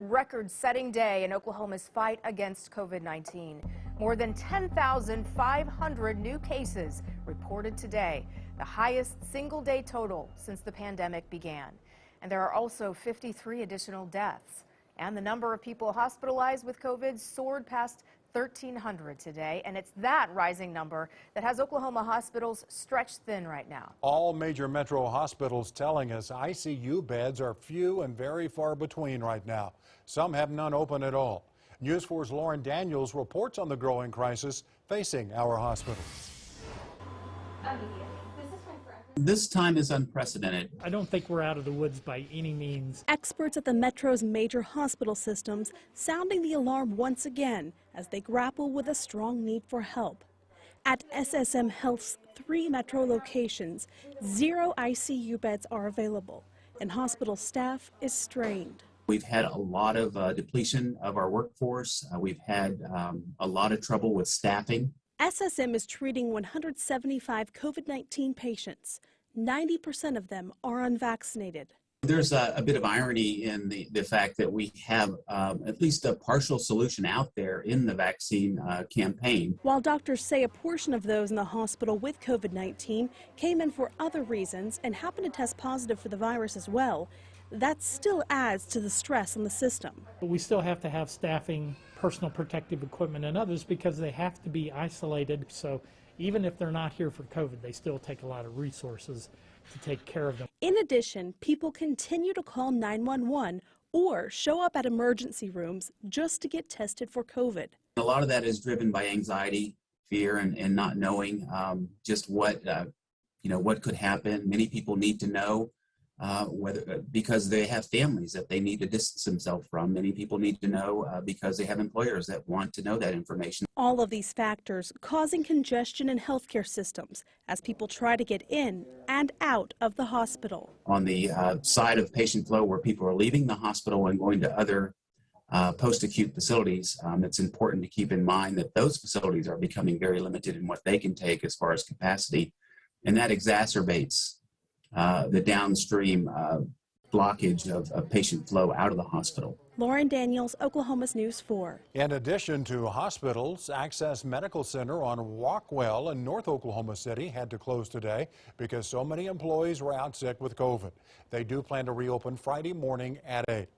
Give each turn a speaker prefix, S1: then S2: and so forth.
S1: record-setting day in Oklahoma's fight against COVID-19. More than 10,500 new cases reported today, the highest single-day total since the pandemic began. And there are also 53 additional deaths. And the number of people hospitalized with COVID soared past 1,300 today, and it's that rising number that has Oklahoma hospitals stretched thin right now.
S2: All major metro hospitals telling us ICU beds are few and very far between right now. Some have none open at all. News 4's Lauren Daniels reports on the growing crisis facing our hospitals.
S3: This time is unprecedented.
S4: I don't think we're out of the woods by any means.
S5: Experts at the Metro's major hospital systems sounding the alarm once again as they grapple with a strong need for help. At SSM Health's 3 Metro locations, 0 ICU beds are available, and hospital staff is strained.
S3: We've had a lot of depletion of our workforce. We've had a lot of trouble with staffing.
S5: SSM is treating 175 COVID-19 patients. 90% of them are unvaccinated.
S3: There's a bit of irony in the fact that we have at least a partial solution out there in the vaccine campaign.
S5: While doctors say a portion of those in the hospital with COVID-19 came in for other reasons and happened to test positive for the virus as well, that still adds to the stress on the system.
S4: But we still have to have staffing, personal protective equipment, and others because they have to be isolated. So even if they're not here for COVID, they still take a lot of resources to take care of them.
S5: In addition, people continue to call 911 or show up at emergency rooms just to get tested for COVID.
S3: A lot of that is driven by anxiety, fear, and not knowing just what could happen. Many people need to know because they have families that they need to distance themselves from. Many people need to know because they have employers that want to know that information.
S5: All of these factors causing congestion in healthcare systems as people try to get in and out of the hospital.
S3: On the side of patient flow where people are leaving the hospital and going to other post-acute facilities, it's important to keep in mind that those facilities are becoming very limited in what they can take as far as capacity, and that exacerbates the downstream blockage of patient flow out of the hospital.
S5: Lauren Daniels, Oklahoma's News 4.
S2: In addition to hospitals, Access Medical Center on Rockwell in North Oklahoma City had to close today because so many employees were out sick with COVID. They do plan to reopen Friday morning at 8.